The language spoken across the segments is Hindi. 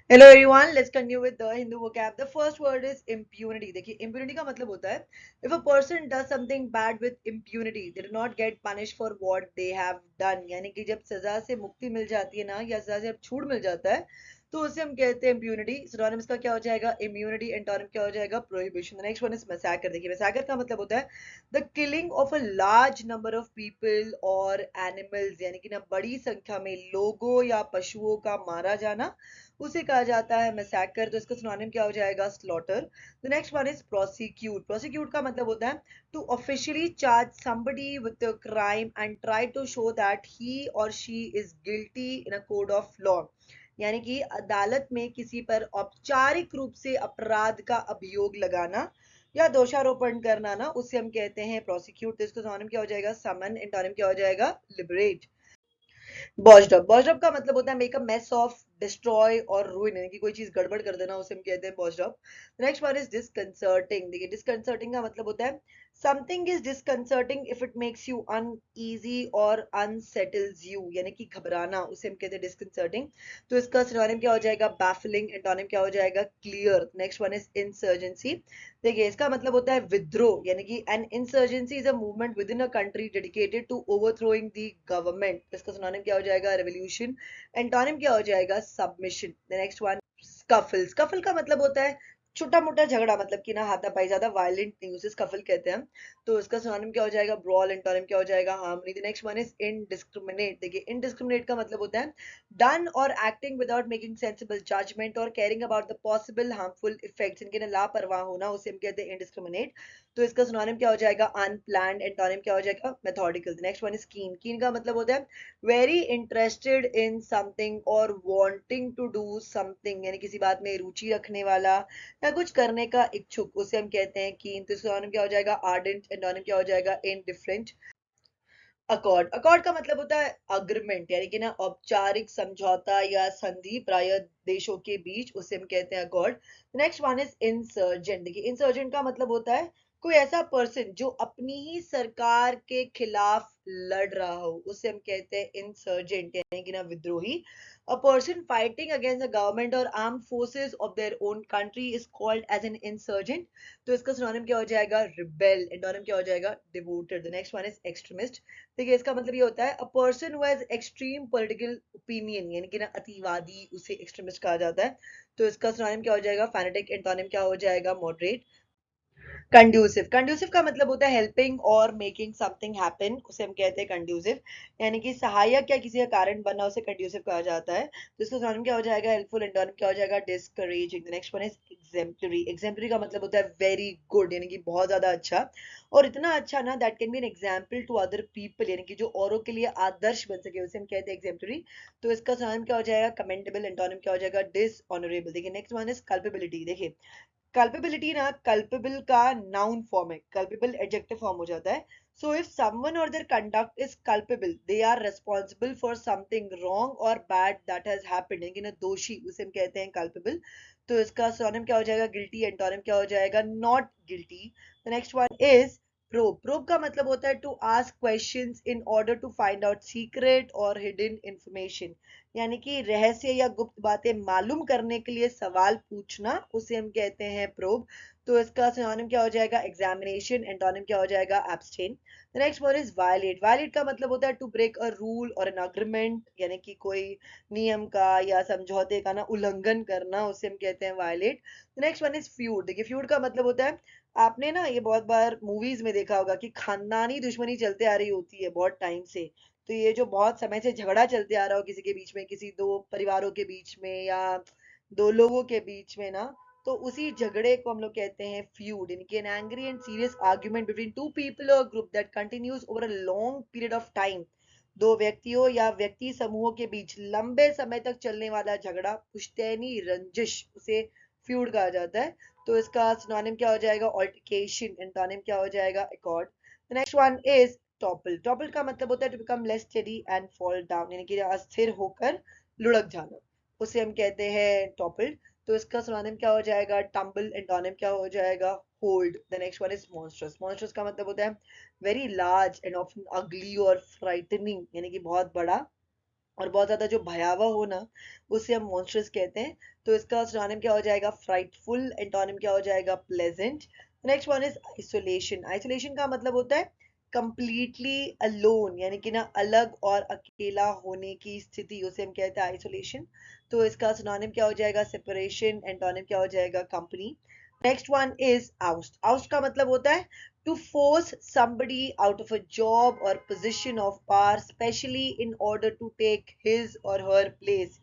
Hello everyone, let's continue with the Hindu vocab. The first word is impunity. देखिए impunity का मतलब होता है if a person does something bad with impunity, they do not get punished for what they have done. यानी कि जब सजा से मुक्ति मिल जाती है ना या सजा से जब छूट मिल जाता है तो उसे हम कहते हैं impunity. सिनोनिम्स का क्या हो जाएगा? Immunity. एंटोनिम क्या हो जाएगा? Prohibition. The next one is massacre. देखिए massacre का मतलब होता है the killing of a large number of people or animals. यानी कि ना बड़ी संख्या में लोगों या पशुओं का मारा जाना उसे कहा जाता है मैसेकर. तो इसका सिनोनिम क्या हो जाएगा? Slaughter. The next one is prosecute. Prosecute का मतलब होता है to officially charge somebody with a crime and try to show that he or she is guilty in a code of law. यानी कि अदालत में किसी पर औपचारिक रूप से अपराध का अभियोग लगाना या दोषारोपण करना ना उसे हम कहते हैं प्रोसिक्यूट. तो इसका सिनोनिम क्या हो जाएगा? समन. एंटोनिम क्या हो जाएगा? लिबरेट. बॉस्ड अप. बॉस्ड अप का मतलब होता है make a mess of, destroy और रूइन. यानी कि कोई चीज गड़बड़ कर देना उसे हम कहते हैं बॉस्ड up. Next one is disconcerting. देखिए डिसकंसर्टिंग का मतलब होता है something is disconcerting if it makes you uneasy और अनसेटल्स यू. यानी कि घबराना उसे हम कहते हैं डिसकंसर्टिंग. तो इसका सिनोनिम क्या हो जाएगा? बैफलिंग. एंटोनिम क्या हो जाएगा? Clear. Next one is insurgency. देखिए इसका मतलब होता है विद्रोह. यानी कि an insurgency is a movement within a country dedicated to overthrowing the government. इसका सिनोनिम क्या हो जाएगा? रेवोल्यूशन. एंटोनिम क्या हो जाएगा? Submission. The next one scuffle. Scuffle का मतलब होता है छोटा मोटा झगड़ा. मतलब कि ना हाथापाई, ज्यादा वायलेंट नहीं, उसे स्कफल कहते हैं हम. तो इसका सिनोनिम क्या हो जाएगा? ब्रॉल. एंटोनिम क्या हो जाएगा? Harmony. The next one is indiscriminate. देखिए इनडिस्क्रिमिनेट का मतलब होता है done or acting without making sensible judgment or caring about the possible harmful effects. इनके ना लापरवाह होना उसे हम कहते हैं indiscriminate. तो इसका सिनोनिम क्या हो जाएगा? unplanned. एंटोनिम क्या हो जाएगा? methodical. The next one is keen. keen का मतलब होता है very interested in something or wanting to do something. यानी किसी बात में रुचि रखने वाला या कुछ करने का इच्छुक उसे हम कहते हैं keen. तो सिनोनिम क्या हो जाएगा? ardent. एंटोनिम क्या हो जाएगा? indifferent. अकॉर्ड. अकॉर्ड का मतलब होता है अग्रीमेंट. यानी कि ना औपचारिक समझौता या संधि प्राय देशों के बीच उसे हम कहते हैं accord. Next one is insurgent. देखिए इंसर्जेंट का मतलब होता है कोई ऐसा पर्सन जो अपनी ही सरकार के खिलाफ लड़ रहा हो उसे हम कहते हैं इंसर्जेंट. यानी कि ना विद्रोही. A person fighting against the government or armed forces of their own country is called as an insurgent. तो इसका सिनोनिम क्या हो जाएगा? रिबेल. एंटोनिम क्या हो जाएगा? Devoted. The next one is extremist. देखिए इसका मतलब ये होता है a person who has extreme political opinion. यानी कि ना अतिवादी उसे एक्सट्रीमिस्ट कहा जाता है. तो इसका सिनोनिम क्या हो जाएगा? फैनेटिक. एंटोनिम क्या हो जाएगा? मॉडरेट. कंड्यूसिव. कंड्यूसिव का मतलब होता है हेल्पिंग और मेकिंग समथिंग हैपन उसे हम कहते हैं कंड्यूसिव. यानी कि सहायक या किसी का कारण बनना उसे कंड्यूसिव कहा जाता है. तो इसका सिनोनिम क्या हो जाएगा? हेल्पफुल. एंटोनिम क्या हो जाएगा? Discouraging. The next one is exemplary. Exemplary का मतलब होता है वेरी गुड. यानी कि बहुत ज्यादा अच्छा और इतना अच्छा ना that can be an example to other people. यानी कि जो औरों के लिए आदर्श बन सके उसे हम कहते हैं एग्जेम्पलरी. तो इसका सिनोनिम क्या हो जाएगा? कमेंडेबल. एंटोनिम क्या हो जाएगा? डिसऑनरेबल. देखिए नेक्स्ट वन इज कल्पेबिलिटी. देखिए कल्पेबिलिटी ना कल्पेबल का नाउन फॉर्म है. कल्पेबल एडजेक्टिव फॉर्म हो जाता है. So if someone or their conduct is culpable they are responsible for something wrong or bad that has happened. यानी ना दोषी उसे हम कहते हैं कल्पेबल. तो इसका सिनोनिम क्या हो जाएगा? गिल्टी. एंटोनिम क्या हो जाएगा? Not guilty. The next one is probe. Probe का मतलब होता है to ask questions in order to find out secret or hidden information. यानी कि रहस्य या गुप्त बातें मालूम करने के लिए सवाल पूछना उसे हम कहते हैं प्रोब. तो इसका सिनोनिम क्या हो जाएगा? एग्जामिनेशन. एंटोनिम क्या हो जाएगा? Abstain. The next word is violate. Violate का मतलब होता है to break a rule or an agreement. यानी कि कोई नियम का या समझौते का ना उल्लंघन करना उसे हम कहते हैं violate. The next one is feud. देखिए फ्यूड का मतलब होता है आपने ना ये बहुत बार मूवीज में देखा होगा कि खानदानी दुश्मनी चलते आ रही होती है बहुत टाइम से. तो ये जो बहुत समय से झगड़ा चलते आ रहा हो किसी के बीच में, किसी दो परिवारों के बीच में या दो लोगों के बीच में ना, तो उसी झगड़े को हम लोग कहते हैं फ्यूड. यानी an angry and serious argument between two people और group that continues over a long period of time. दो व्यक्तियों या व्यक्ति समूहों के बीच लंबे समय तक चलने वाला झगड़ा, पुश्तैनी रंजिश उसे फ्यूड कहा जाता है. तो इसका सिनोनिम क्या हो जाएगा? ऑल्टरकेशन. एंटोनिम क्या हो जाएगा? Accord. The next one is topple. Topple का मतलब होता है to become less steady and fall down. यानी कि अस्थिर होकर लुढ़क जाना उसे हम कहते हैं टॉपल. तो इसका सिनोनिम क्या हो जाएगा? टम्बल. एंटोनिम क्या हो जाएगा? Hold. The next one is monstrous. Monstrous का मतलब होता है वेरी लार्ज एंड ऑफन अगली और फ्राइटनिंग. यानी कि बहुत बड़ा और बहुत ज्यादा जो भयावह हो ना, उसे हम मॉन्स्ट्रस कहते हैं। तो इसका सिनोनिम क्या हो जाएगा? फ्राइटफुल। एंटोनिम क्या हो जाएगा? Pleasant. Next one is isolation. Isolation का मतलब होता है कंप्लीटली अलोन, यानी कि ना अलग और अकेला होने की स्थिति, उसे हम कहते हैं आइसोलेशन। तो इसका सिनोनिम क्या हो जाएगा? सेपरेशन। एंटोनिम क्या हो जाएगा? Company. Next one is oust. Oust का मतलब होता है to force somebody out of a job or position of power, especially in order to take his or her place।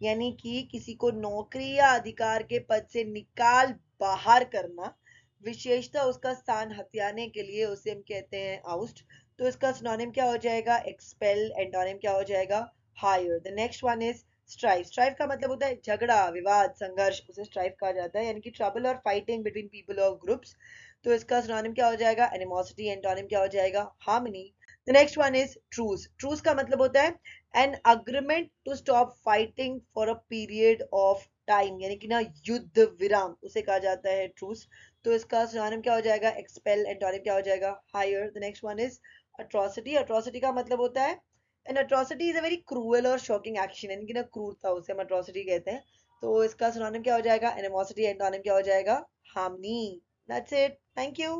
यानी कि किसी को नौकरी या अधिकार के पद से निकाल बाहर करना, विशेषता उसका स्थान हथियाने के लिए, उसे हम कहते हैं आउस्ट। तो इसका सिनोनिम क्या हो जाएगा? एक्सपेल। एंटोनिम क्या हो जाएगा? Hire. The next one is strife. Strife का मतलब होता है झगड़ा, विवाद, संघर्ष, उसे स्ट्राइफ कहा जाता है, यानी कि ट्रबल और फाइटिंग बिटवीन पीपल और ग्रुप्स। तो इसका सिनोनिम क्या हो जाएगा? एनिमोसिटी। एंटोनिम क्या हो जाएगा? Harmony. The next one is truce. Truce का मतलब होता है an agreement to stop fighting for a period of time, यानी कि ना युद्ध विराम, उसे कहा जाता है ट्रूस। तो इसका सिनोनिम क्या हो जाएगा? एक्सपेल। एंटोनिम क्या हो जाएगा? Hire. The next one is atrocity. Atrocity का मतलब होता है an atrocity is a very cruel or shocking action, यानी कि ना क्रूरता, उसे हम अट्रॉसिटी कहते हैं। तो इसका सिनोनिम क्या हो जाएगा? एनिमोसिटी। एंटोनिम क्या हो जाएगा? Harmony. That's it. Thank you.